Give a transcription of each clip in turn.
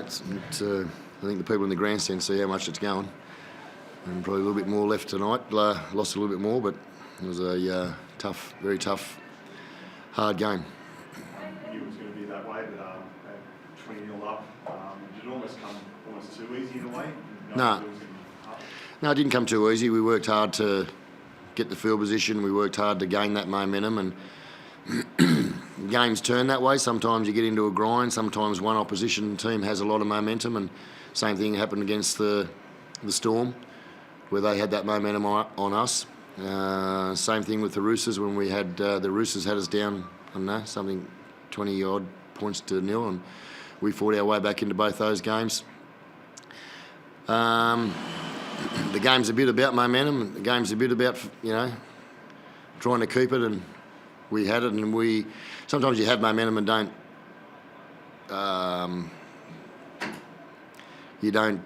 I think the people in the grandstand see how much it's going. And probably a little bit more left tonight. Lost a little bit more, but it was a very tough, hard game. It was going to be that way, but at 20-0 up, did it almost come too easy in a way? No, it didn't come too easy. We worked hard to get the field position. We worked hard to gain that momentum, and games turn that way. Sometimes you get into a grind. Sometimes one opposition team has a lot of momentum, and same thing happened against the Storm, where they had that momentum on us. Same thing with the Roosters when we had the Roosters had us down, I don't know, something 20-odd points to nil, and we fought our way back into both those games. The game's a bit about momentum. The game's a bit about trying to keep it, and we had it. And sometimes you have momentum and don't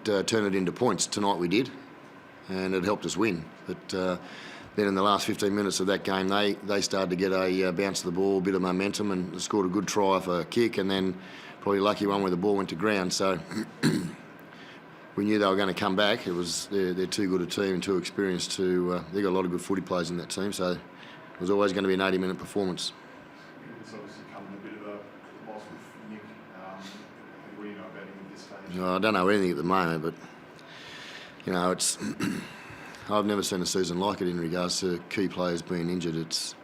turn it into points. Tonight we did, and it helped us win. But then in the last 15 minutes of that game, they started to get a bounce of the ball, a bit of momentum, and scored a good try off a kick, and then probably a lucky one where the ball went to ground. So we knew they were going to come back. They're too good a team and too experienced to. They've got a lot of good footy players in that team, so it was always going to be an 80-minute performance. It's obviously come a bit of a loss with Nick. What do you know about him at this stage? I don't know anything at the moment, but it's. I've never seen a season like it in regards to key players being injured. It's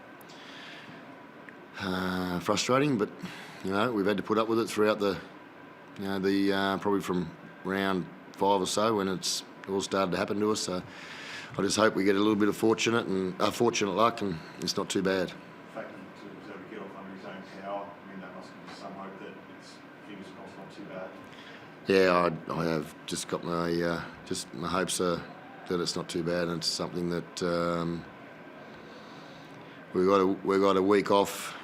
frustrating, but we've had to put up with it throughout the probably from round 5 or so when it's all started to happen to us. So I just hope we get a little bit of fortunate luck, and it's not too bad. The fact that he was able to get off under his own power, that must give some hope that it's fingers crossed not too bad. Yeah, I have just got my hopes are that it's not too bad, and it's something that we've got a week off.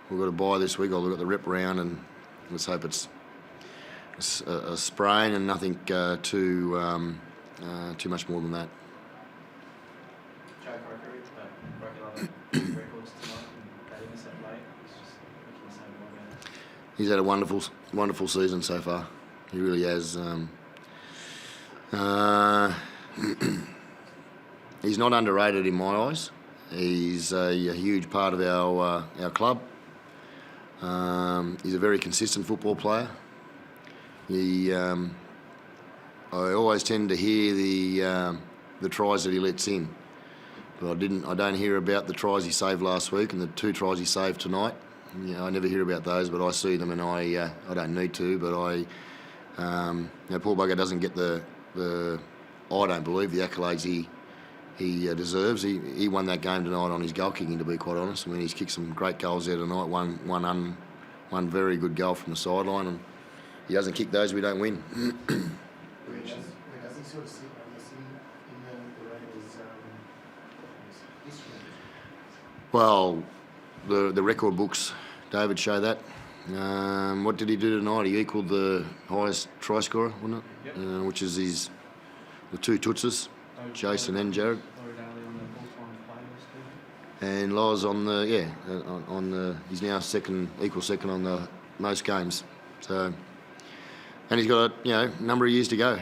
We've got a bye this week. We've got the rep round, and let's hope it's a sprain and nothing too much more than that. Joe Crockery broke another records tonight and batting us at late. He's just making the same one. He's had a wonderful season so far. He really has. He's not underrated in my eyes. He's a huge part of our club. He's a very consistent football player. I always tend to hear the tries that he lets in, but I don't hear about the tries he saved last week and the 2 tries he saved tonight. I never hear about those, but I see them, and I don't need to. But Paul Bugger doesn't get the I don't believe the accolades he deserves. He won that game tonight on his goal kicking, to be quite honest. He's kicked some great goals there tonight. One very good goal from the sideline, and he doesn't kick those, we don't win. Where does he sort of sit, I guess, in the Raiders' history? Well, the record books, David, show that. What did he do tonight? He equalled the highest try scorer, wasn't it? Yep. Which is the 2 Tootses, Jason and Jared. And Loz on he's now equal second on the most games. So, and he's got a number of years to go.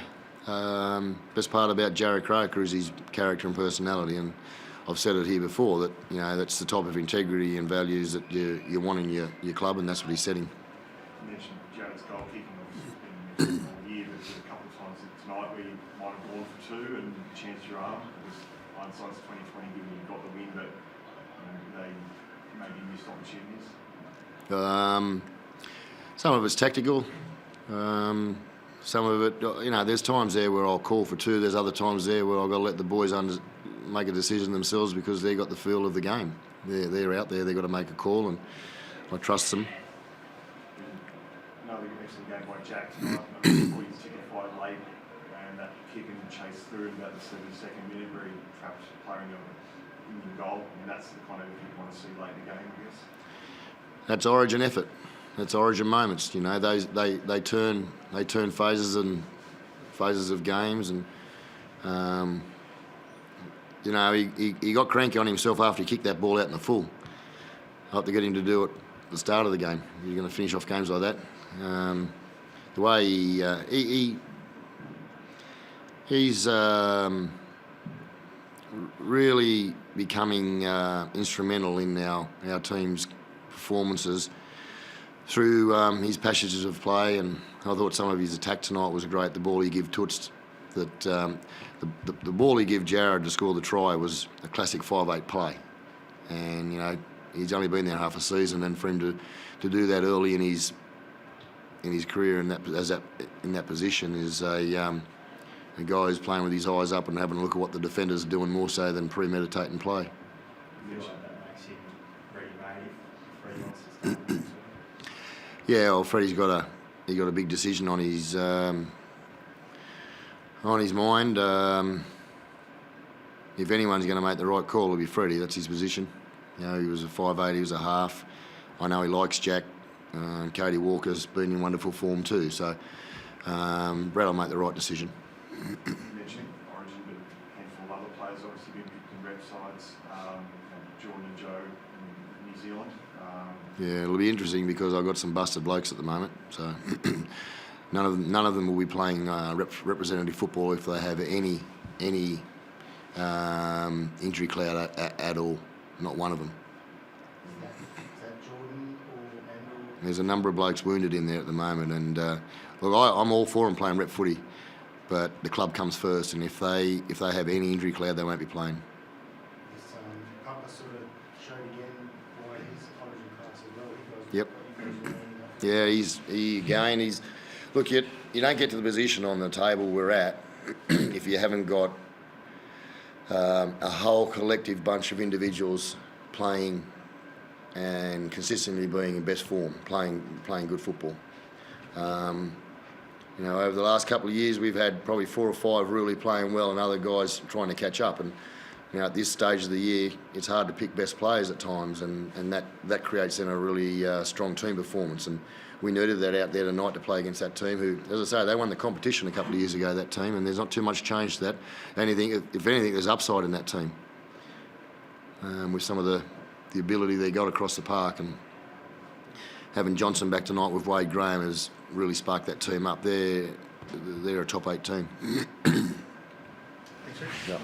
Best part about Jared Croker is his character and personality, and I've said it here before that that's the type of integrity and values that you want in your club, and that's what he's setting. You mentioned Jared's goal kicking has been all year, but there's a couple of times tonight where you might have gone for 2 and chanced your arm. It was hindsight's 20/20, given you got the win, but they maybe missed opportunities. Some of it's tactical. Some of it, there's times there where I'll call for 2. There's other times there where I've got to let the boys make a decision themselves because they've got the feel of the game. They're out there. They've got to make a call, and I trust them. Another excellent game by Jack tonight. Before he took a fight late, and that kick and chase through in about the 72nd minute where he trapped a player in goal. That's the kind of thing you want to see late in the game, I guess. That's origin effort. That's origin moments. They turn phases of games, and he got cranky on himself after he kicked that ball out in the full. I hope to get him to do it at the start of the game. You're going to finish off games like that. the way he's really becoming instrumental in our team's performances through his passages of play, and I thought some of his attack tonight was great. The ball he gave Toots, that the ball he gave Jared to score the try was a classic 5'8" play, and you know he's only been there half a season, and for him to do that early in his career in that position is a guy who's playing with his eyes up and having a look at what the defenders are doing more so than premeditating play. I feel like that makes him ready-made if Freddie wants to start next week. Yeah, well, Freddie's got a big decision on his mind. If anyone's going to make the right call, it'll be Freddie. That's his position. You know, he was a 5'8", he was a half. I know he likes Jack. Cody Walker's been in wonderful form too. So Brad will make the right decision. You mentioned Origin, but a handful of other players obviously been picked in rep sides. Jordan and Joe in New Zealand. Yeah, it'll be interesting because I've got some busted blokes at the moment. So none of them will be playing representative football if they have any injury cloud at all. Not one of them. Is that Jordan or Andrew? There's a number of blokes wounded in there at the moment, and look, I'm all for them playing rep footy, but the club comes first, and if they have any injury cloud, they won't be playing. This Papa sort of showed again why he's Origin class as well. Yep. He goes He's look. You don't get to the position on the table we're at if you haven't got a whole collective bunch of individuals playing and consistently being in best form, playing good football. You know, over the last couple of years, we've had probably 4 or 5 really playing well, and other guys trying to catch up. And you know, at this stage of the year, it's hard to pick best players at times, and that creates then a really strong team performance. And we needed that out there tonight to play against that team who, as I say, they won the competition a couple of years ago, that team, and there's not too much change to that. If anything, there's upside in that team with some of the ability they got across the park, and having Johnson back tonight with Wade Graham has really sparked that team up. They're a top 8 team. Thanks, Rick. Yep.